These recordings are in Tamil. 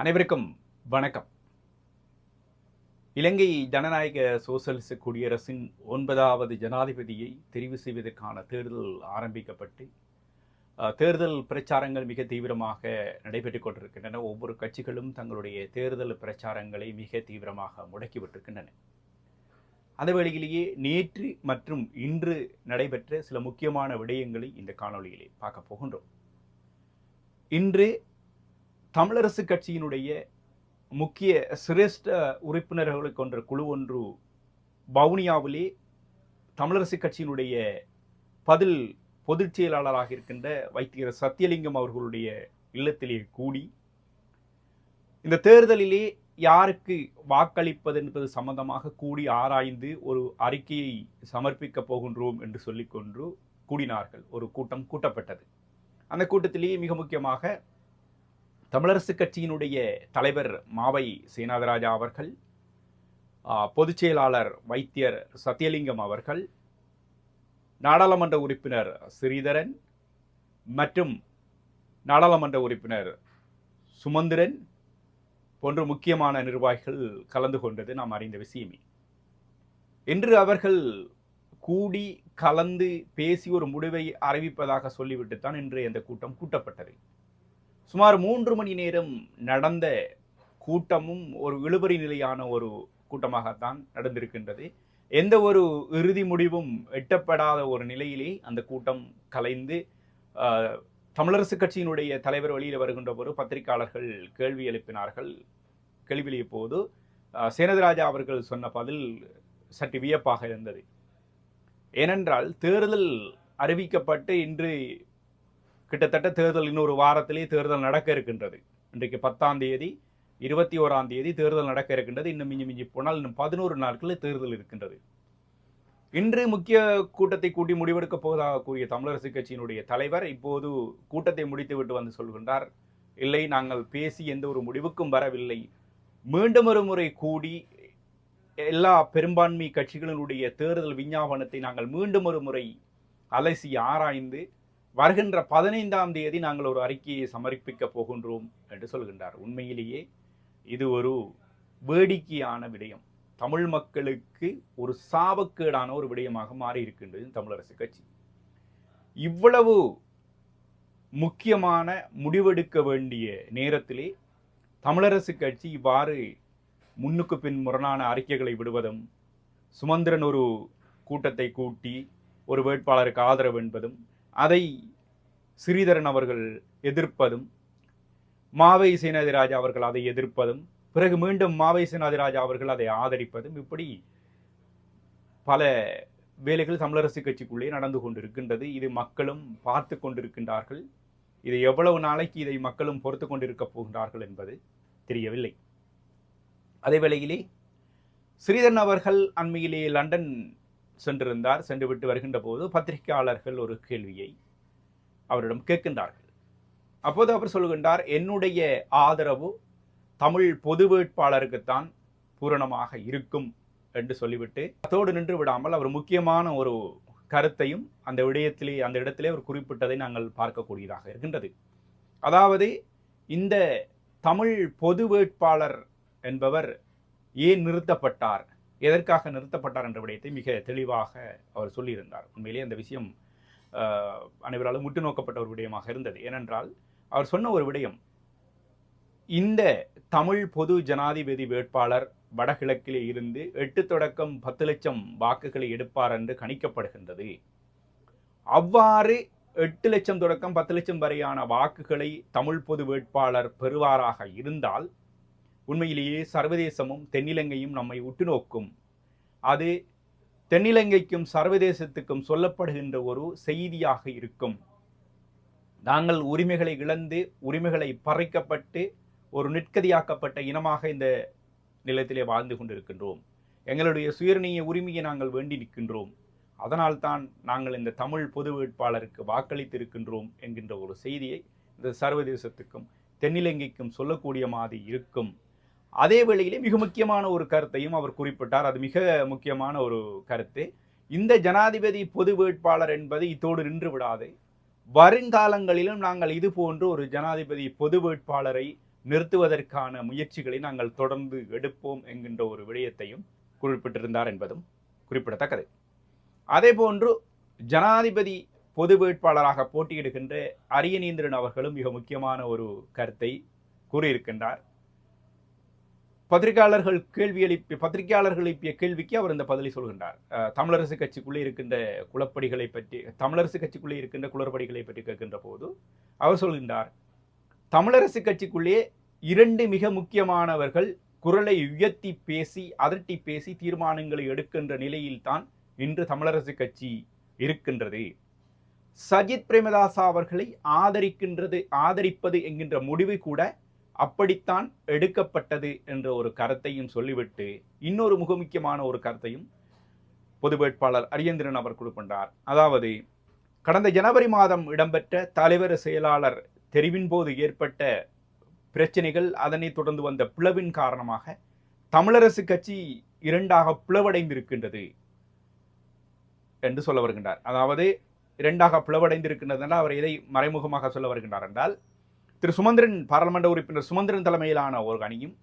அனைவருக்கும் வணக்கம். இலங்கை ஜனநாயக சோசலிச குடியரசின் 9வது ஜனாதிபதியை தெரிவு செய்வதற்கான தேர்தல் ஆரம்பிக்கப்பட்டு தேர்தல் பிரச்சாரங்கள் மிக தீவிரமாக நடைபெற்றுக் கொண்டிருக்கின்றன. ஒவ்வொரு கட்சிகளும் தங்களுடைய தேர்தல் பிரச்சாரங்களை மிக தீவிரமாக முடக்கிவிட்டிருக்கின்றன. அந்த வேளையிலேயே நேற்று மற்றும் இன்று நடைபெற்ற சில முக்கியமான விடயங்களை இந்த காணொளியிலே பார்க்க போகின்றோம். இன்று தமிழரசு கட்சியினுடைய முக்கிய சிரேஷ்ட உறுப்பினர்களை கொண்ட குழு ஒன்று வவுனியாவிலே தமிழரசு கட்சியினுடைய பதில் பொதுச் செயலாளராக இருக்கின்ற வைத்தியர் சத்தியலிங்கம் அவர்களுடைய இல்லத்திலே கூடி இந்த தேர்தலிலே யாருக்கு வாக்களிப்பது என்பது சம்பந்தமாக கூடி ஆராய்ந்து ஒரு அறிக்கையை சமர்ப்பிக்கப் போகின்றோம் என்று சொல்லிக்கொண்டு கூடினார்கள். ஒரு கூட்டம் கூட்டப்பட்டது. அந்த கூட்டத்திலேயே மிக முக்கியமாக தமிழரசு கட்சியினுடைய தலைவர் மாவை சேனாதிராஜா அவர்கள், பொதுச் செயலாளர் வைத்தியர் சத்தியலிங்கம் அவர்கள், நாடாளுமன்ற உறுப்பினர் ஸ்ரீதரன் மற்றும் நாடாளுமன்ற உறுப்பினர் சுமந்திரன் போன்ற முக்கியமான நிர்வாகிகள் கலந்து கொண்டது நாம் அறிந்த விஷயமே. இன்று அவர்கள் கூடி கலந்து பேசி ஒரு முடிவை அறிவிப்பதாக சொல்லிவிட்டுத்தான் இன்று இந்த கூட்டம் கூட்டப்பட்டது. சுமார் 3 மணி நேரம் நடந்த கூட்டமும் ஒரு இழுபறி நிலையான ஒரு கூட்டமாகத்தான் நடந்திருக்கின்றது. எந்த ஒரு இறுதி முடிவும் எட்டப்படாத ஒரு நிலையிலே அந்த கூட்டம் கலைந்து தமிழரசு கட்சியினுடைய தலைவர் வெளியில் வருகின்ற போது பத்திரிகையாளர்கள் கேள்வி எழுப்பினார்கள். கேள்வி எழுப்பிய போது சேனாதிராஜா அவர்கள் சொன்ன பதில் சற்று வியப்பாக இருந்தது. ஏனென்றால் தேர்தல் அறிவிக்கப்பட்டு இன்று கிட்டத்தட்ட தேர்தல் இன்னொரு வாரத்திலே தேர்தல் நடக்க இருக்கின்றது. இன்றைக்கு 10ஆம் தேதி, 21ஆம் தேதி தேர்தல் நடக்க இருக்கின்றது. இன்னும் மிஞ்சி போனால் இன்னும் 11 நாட்களில் தேர்தல் இருக்கின்றது. இன்று முக்கிய கூட்டத்தை கூட்டி முடிவெடுக்க போவதாக கூறிய தமிழரசு கட்சியினுடைய தலைவர் இப்போது கூட்டத்தை முடித்துவிட்டு வந்து சொல்கின்றார், இல்லை, நாங்கள் பேசி எந்த ஒரு முடிவுக்கும் வரவில்லை, மீண்டும் ஒரு முறை கூடி எல்லா பெரும்பான்மை கட்சிகளினுடைய தேர்தல் விஞ்ஞாபனத்தை நாங்கள் மீண்டும் ஒரு முறை அலசி ஆராய்ந்து வருகின்ற 15ஆம் தேதி நாங்கள் ஒரு அறிக்கையை சமர்ப்பிக்க போகின்றோம் என்று சொல்கின்றார். உண்மையிலேயே இது ஒரு வேடிக்கையான விடயம். தமிழ் மக்களுக்கு ஒரு சாபக்கேடான ஒரு விடயமாக மாறி இருக்கின்றது தமிழரசு கட்சி. இவ்வளவு முக்கியமான முடிவெடுக்க வேண்டிய நேரத்திலே தமிழரசு கட்சி இவ்வாறு முன்னுக்கு பின் முரணான அறிக்கைகளை விடுவதும், சுமந்திரன் ஒரு கூட்டத்தை கூட்டி ஒரு வேட்பாளருக்கு ஆதரவு என்பதும், அதை ஸ்ரீதரன் அவர்கள் எதிர்ப்பதும், மாவை சேனாதிராஜா அவர்கள் அதை எதிர்ப்பதும், பிறகு மீண்டும் மாவை சேனாதிராஜா அவர்கள் அதை ஆதரிப்பதும், இப்படி பல வேலைகள் தமிழரசு கட்சிக்குள்ளே நடந்து கொண்டிருக்கின்றது. இது மக்களும் பார்த்து கொண்டிருக்கின்றார்கள். இது எவ்வளவு நாளைக்கு இதை மக்களும் பொறுத்து கொண்டிருக்க போகின்றார்கள் என்பது தெரியவில்லை. அதே வேளையிலே ஸ்ரீதரன் அவர்கள் அண்மையிலே லண்டன் சென்றிருந்தார். சென்று விட்டு வருகின்ற போது பத்திரிகையாளர்கள் ஒரு கேள்வியை அவரிடம் கேட்கின்றார்கள். அப்போது அவர் சொல்கின்றார், என்னுடைய ஆதரவு தமிழ் பொது வேட்பாளருக்குத்தான் பூரணமாக இருக்கும் என்று சொல்லிவிட்டு அதோடு நின்று விடாமல் அவர் முக்கியமான ஒரு கருத்தையும் அந்த இடத்திலே அவர் குறிப்பிட்டதை நாங்கள் பார்க்கக்கூடியதாக இருக்கின்றது. அதாவது, இந்த தமிழ் பொது வேட்பாளர் என்பவர் ஏன் நிறுத்தப்பட்டார், எதற்காக நிறுத்தப்பட்டார் என்ற விடயத்தை மிக தெளிவாக அவர் சொல்லியிருந்தார். உண்மையிலே அந்த விஷயம் அனைவராலும் முட்டு நோக்கப்பட்ட ஒரு விடயமாக இருந்தது. ஏனென்றால் அவர் சொன்ன ஒரு விடயம், இந்த தமிழ் பொது ஜனாதிபதி வேட்பாளர் வடகிழக்கிலே இருந்து 8 தொடக்கம் 10 லட்சம் வாக்குகளை எடுப்பார் என்று கணிக்கப்படுகின்றது. அவ்வாறு 8 லட்சம் தொடக்கம் 10 லட்சம் வரையான வாக்குகளை தமிழ் பொது வேட்பாளர் பெறுவாராக இருந்தால் உண்மையிலேயே சர்வதேசமும் தென்னிலங்கையும் நம்மை உற்று நோக்கும். அது தென்னிலங்கைக்கும் சர்வதேசத்துக்கும் சொல்லப்படுகின்ற ஒரு செய்தியாக இருக்கும். நாங்கள் உரிமைகளை இழந்து, உரிமைகளை பறிக்கப்பட்டு ஒரு நிற்கதியாக்கப்பட்ட இனமாக இந்த நிலத்திலே வாழ்ந்து கொண்டிருக்கின்றோம். எங்களுடைய சுயநிர்ணய உரிமையை நாங்கள் வேண்டி நிற்கின்றோம். அதனால்தான் நாங்கள் இந்த தமிழ் பொது வேட்பாளருக்கு வாக்களித்திருக்கின்றோம் என்கின்ற ஒரு செய்தியை இந்த சர்வதேசத்துக்கும் தென்னிலங்கைக்கும் சொல்லக்கூடிய மாதிரி இருக்கும். அதே வேளையிலே மிக முக்கியமான ஒரு கருத்தையும் அவர் குறிப்பிட்டார். அது மிக முக்கியமான ஒரு கருத்து. இந்த ஜனாதிபதி பொது வேட்பாளர் என்பது இத்தோடு நின்று விடாது. வருங்காலங்களிலும் நாங்கள் இது போன்று ஒரு ஜனாதிபதி பொது வேட்பாளரை நிறுத்துவதற்கான முயற்சிகளை நாங்கள் தொடர்ந்து எடுப்போம் என்கின்ற ஒரு விடயத்தையும் குறிப்பிட்டிருந்தார் என்பதும் குறிப்பிடத்தக்கது. அதேபோன்று ஜனாதிபதி பொது வேட்பாளராக போட்டியிடுகின்ற அரியநேந்திரன் அவர்களும் மிக முக்கியமான ஒரு கருத்தை கூறியிருக்கின்றார். பத்திரிகையாளர்கள் எழுப்பிய கேள்விக்கு அவர் இந்த பதிலை சொல்கின்றார். தமிழரசு கட்சிக்குள்ளே இருக்கின்ற குளறுபடிகளை பற்றி கேட்கின்ற போது அவர் சொல்கின்றார், தமிழரசு கட்சிக்குள்ளே 2 மிக முக்கியமானவர்கள் குரலை உயர்த்தி பேசி அதட்டி பேசி தீர்மானங்களை எடுக்கின்ற நிலையில்தான் இன்று தமிழரசு கட்சி இருக்கின்றது. சஜித் பிரேமதாசா அவர்களை ஆதரிப்பது என்கின்ற முடிவு கூட அப்படித்தான் எடுக்கப்பட்டது என்ற ஒரு கருத்தையும் சொல்லிவிட்டு இன்னொரு மிக முக்கியமான ஒரு கருத்தையும் பொது வேட்பாளர் அரியந்திரன் அவர் குறிப்பிட்டார். அதாவது, கடந்த ஜனவரி மாதம் இடம்பெற்ற தலைவர் செயலாளர் தெரிவின் போது ஏற்பட்ட பிரச்சனைகள், அதனைத் தொடர்ந்து வந்த பிளவின் காரணமாக தமிழரசு கட்சி 2ஆக பிளவடைந்திருக்கின்றது என்று சொல்ல வருகின்றார். அதாவது 2ஆக பிளவடைந்திருக்கின்றது என்றால் அவர் எதை மறைமுகமாக சொல்ல வருகின்றார் என்றால், திரு சுமந்திரன் பாராளுமன்ற உறுப்பினர் சுமந்திரன் தலைமையிலான ஒரு அணியும்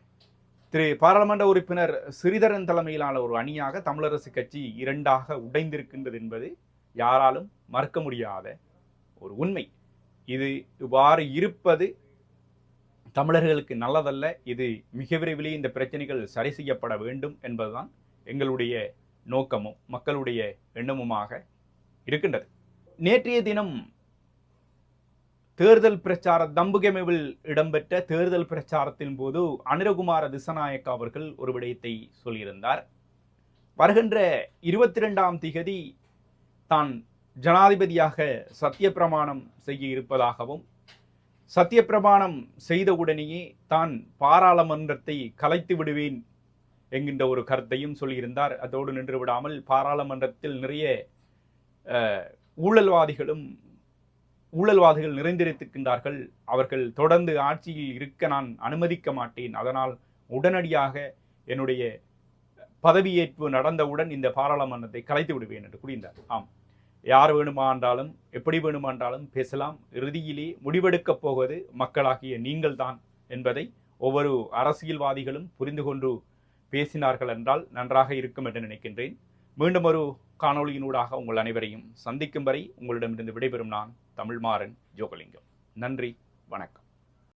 பாராளுமன்ற உறுப்பினர் ஸ்ரீதரன் தலைமையிலான ஒரு அணியாக தமிழரசு கட்சி 2ஆக உடைந்திருக்கின்றது என்பது யாராலும் மறுக்க முடியாத ஒரு உண்மை. இது இவ்வாறு இருப்பது தமிழர்களுக்கு நல்லதல்ல. இது மிக விரைவிலே இந்த பிரச்சனைகள் சரி செய்யப்பட வேண்டும் என்பதுதான் எங்களுடைய நோக்கமும் மக்களுடைய எண்ணமுமாக இருக்கின்றது. நேற்றைய தினம் தேர்தல் பிரச்சார தம்புகெமவில் இடம்பெற்ற தேர்தல் பிரச்சாரத்தின் போது அனுரகுமார திசநாயக்க அவர்கள் ஒரு விடயத்தை சொல்லியிருந்தார். வருகின்ற 22ஆம் திகதி தான் ஜனாதிபதியாக சத்தியப்பிரமாணம் செய்ய இருப்பதாகவும், சத்தியப்பிரமாணம் செய்தவுடனேயே தான் பாராளுமன்றத்தை கலைத்து விடுவேன் என்கின்ற ஒரு கருத்தையும் சொல்லியிருந்தார். அதோடு நின்று விடாமல் பாராளுமன்றத்தில் நிறைய ஊழல்வாதிகள் நிறைந்திருக்கின்றார்கள், அவர்கள் தொடர்ந்து ஆட்சியில் இருக்க நான் அனுமதிக்க மாட்டேன், அதனால் உடனடியாக என்னுடைய பதவியேற்பு நடந்தவுடன் இந்த பாராளுமன்றத்தை கலைத்து விடுவேன் என்று கூறினார். ஆம், யார் வேணுமானாலும் எப்படி வேணுமானாலும் பேசலாம், இறுதியிலே முடிவெடுக்கப் போவது மக்களாகிய நீங்கள்தான் என்பதை ஒவ்வொரு அரசியல்வாதிகளும் புரிந்து கொண்டு பேசினார்கள் என்றால் நன்றாக இருக்கும் என்று நினைக்கின்றேன். மீண்டும் ஒரு காணொளியினூடாக உங்கள் அனைவரையும் சந்திக்கும் வரை உங்களிடமிருந்து விடைபெறும் நான் தமிழ்மாறன் ஜோகலிங்கம். நன்றி, வணக்கம்.